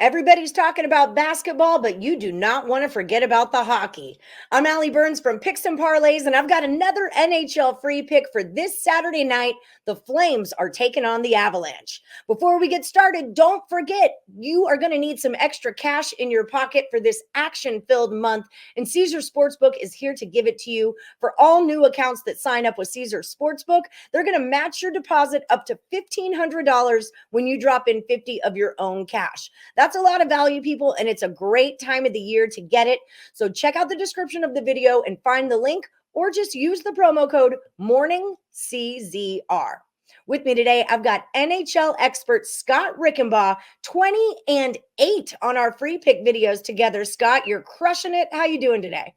Everybody's talking about basketball, but you do not want to forget about the hockey. I'm Allie Burns from Picks Parlays, and I've got another NHL free pick for this Saturday night. The Flames are taking on the Avalanche. Before we get started, don't forget you are going to need some extra cash in your pocket for this action-filled month, and Caesar Sportsbook is here to give it to you. For all new accounts that sign up with Caesar Sportsbook, they're going to match your deposit up to $1,500 when you drop in 50 of your own cash. That's a lot of value, people, and it's a great time of the year to get it. So check out the description of the video and find the link, or just use the promo code MORNINGCZR. With me today, I've got NHL expert Scott Rickenbach, 20-8 on our free pick videos together. Scott, you're crushing it. How you doing today?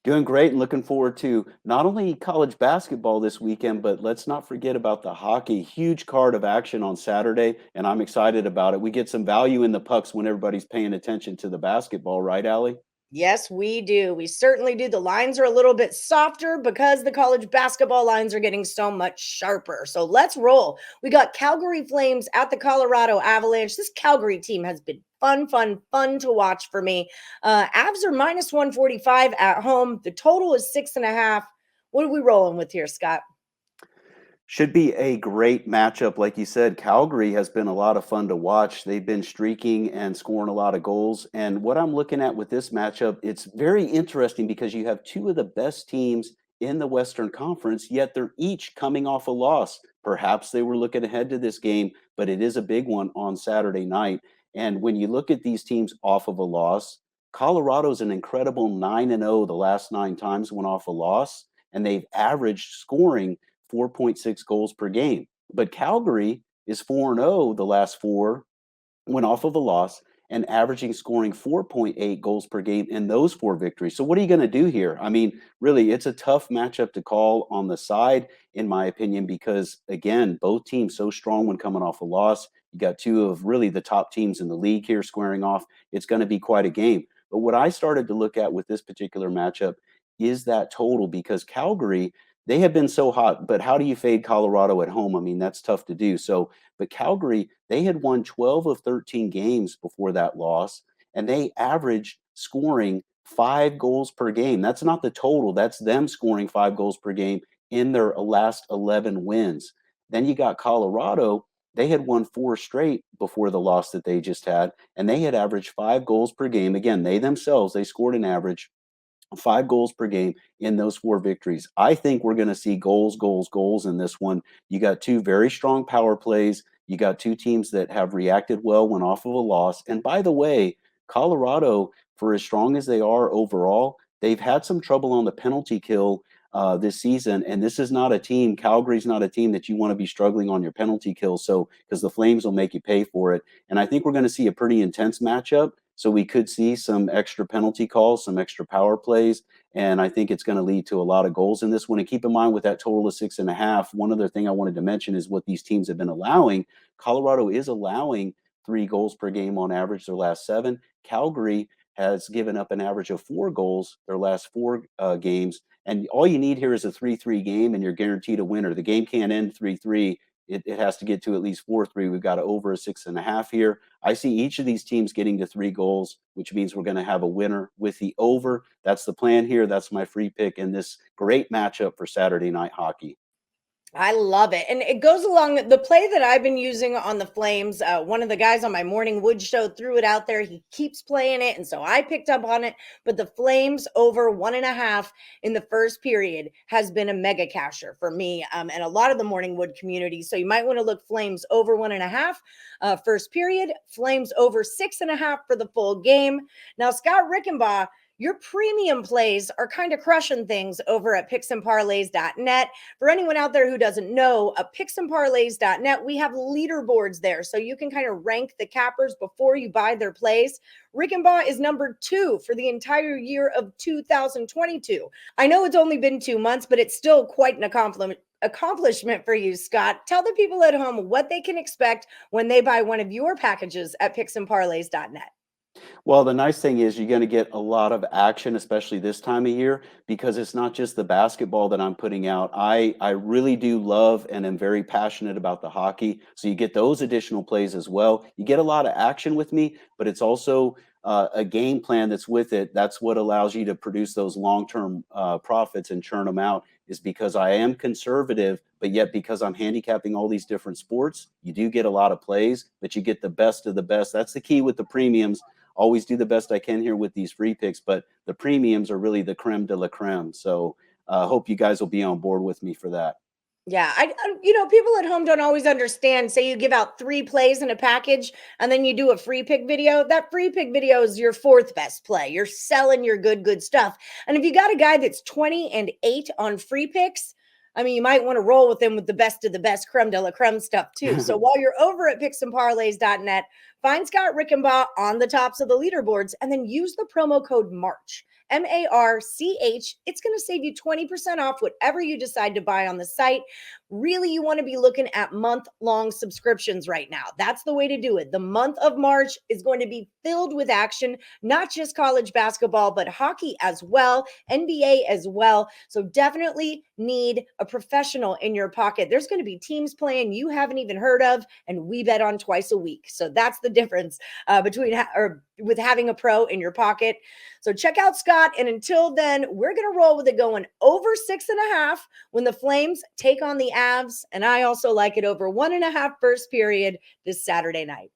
Doing great and looking forward to not only college basketball this weekend, but let's not forget about the hockey. Huge card of action on Saturday, and I'm excited about it. We get some value in the pucks when everybody's paying attention to the basketball, right, Allie? Yes, we do. We certainly do. The lines are a little bit softer because the college basketball lines are getting so much sharper. So let's roll. We got Calgary Flames at the Colorado Avalanche. This Calgary team has been fun to watch for me. Avs are minus 145 at home. The total is 6.5. What are we rolling with here, Scott? Should be a great matchup. Like you said, Calgary has been a lot of fun to watch. They've been streaking and scoring a lot of goals. And what I'm looking at with this matchup, it's very interesting because you have two of the best teams in the Western Conference, yet they're each coming off a loss. Perhaps they were looking ahead to this game, but it is a big one on Saturday night. And when you look at these teams off of a loss, Colorado's an incredible 9-0 the last 9 times went off a loss, and they've averaged scoring 4.6 goals per game. But Calgary is 4-0 the last 4, went off of a loss, and averaging scoring 4.8 goals per game in those 4 victories. So what are you going to do here? I mean, really, it's a tough matchup to call on the side, in my opinion, because, again, both teams so strong when coming off a loss. You got two of really the top teams in the league here squaring off. It's going to be quite a game. But what I started to look at with this particular matchup is that total, because Calgary, they have been so hot, but how do you fade Colorado at home? I mean, that's tough to do. So, but Calgary, they had won 12 of 13 games before that loss, and they averaged scoring 5 goals per game. That's not the total, that's them scoring 5 goals per game in their last 11 wins. Then you got Colorado, they had won 4 straight before the loss that they just had, and they had averaged 5 goals per game. Again, they themselves, they scored an average 5 goals per game in those 4 victories. I think we're going to see goals in this one. You got two very strong power plays. You got two teams that have reacted well when off of a loss. And by the way, Colorado, for as strong as they are overall, they've had some trouble on the penalty kill this season. And this is not a team, Calgary's not a team that you want to be struggling on your penalty kill. So, because the Flames will make you pay for it. And I think we're going to see a pretty intense matchup. So we could see some extra penalty calls, some extra power plays, and I think it's going to lead to a lot of goals in this one. And keep in mind with that total of 6.5, one other thing I wanted to mention is what these teams have been allowing. Colorado is allowing 3 goals per game on average their last 7. Calgary has given up an average of 4 goals their last 4 games. And all you need here is a 3-3 game, and you're guaranteed a winner. The game can't end 3-3. It has to get to at least 4-3. We've got over a 6.5 here. I see each of these teams getting to 3 goals, which means we're going to have a winner with the over. That's the plan here. That's my free pick in this great matchup for Saturday night hockey. I love it. And it goes along the play that I've been using on the Flames. One of the guys on my Morning Wood show threw it out there. He keeps playing it. And so I picked up on it. But the Flames over 1.5 in the first period has been a mega casher for me and a lot of the Morning Wood community. So you might want to look Flames over 1.5 first period, Flames over 6.5 for the full game. Now, Scott Rickenbach, your premium plays are kind of crushing things over at picksandparlays.net. For anyone out there who doesn't know, at picksandparlays.net, we have leaderboards there. So you can kind of rank the cappers before you buy their plays. Rickenbach is number 2 for the entire year of 2022. I know it's only been 2 months, but it's still quite an accomplishment for you, Scott. Tell the people at home what they can expect when they buy one of your packages at picksandparlays.net. Well, the nice thing is you're going to get a lot of action, especially this time of year, because it's not just the basketball that I'm putting out. I really do love and am very passionate about the hockey. So you get those additional plays as well. You get a lot of action with me, but it's also a game plan that's with it. That's what allows you to produce those long-term profits and churn them out. Is because I am conservative, but yet because I'm handicapping all these different sports, you do get a lot of plays, but you get the best of the best. That's the key with the premiums. Always do the best I can here with these free picks, but the premiums are really the creme de la creme. So I hope you guys will be on board with me for that. Yeah, people at home don't always understand. Say you give out 3 plays in a package and then you do a free pick video. That free pick video is your 4th best play. You're selling your good stuff. And if you got a guy that's 20-8 on free picks, I mean, you might want to roll with him with the best of the best creme de la creme stuff too. So while you're over at picksandparlays.net, find Scott Rickenbach on the tops of the leaderboards and then use the promo code MARCH. MARCH. It's going to save you 20% off whatever you decide to buy on the site. Really, you want to be looking at month-long subscriptions right now. That's the way to do it. The month of March is going to be filled with action, not just college basketball, but hockey as well, NBA as well. So definitely need a professional in your pocket. There's going to be teams playing you haven't even heard of, and we bet on twice a week. So that's the difference with having a pro in your pocket. So check out Scott. And until then, we're going to roll with it going over 6.5 when the Flames take on the Avs. And I also like it over 1.5 first period this Saturday night.